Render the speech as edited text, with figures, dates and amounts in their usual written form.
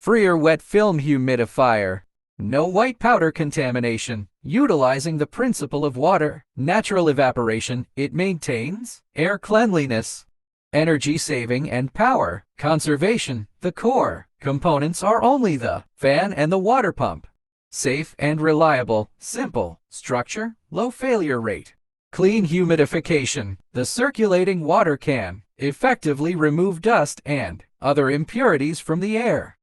FREEAIR Wet Film Humidifier. No white powder contamination. Utilizing the principle of water, natural evaporation, it maintains air cleanliness, energy saving and power conservation. The core components are only the fan and the water pump. Safe and reliable, simple structure, low failure rate. Clean humidification. The circulating water can effectively remove dust and other impurities from the air.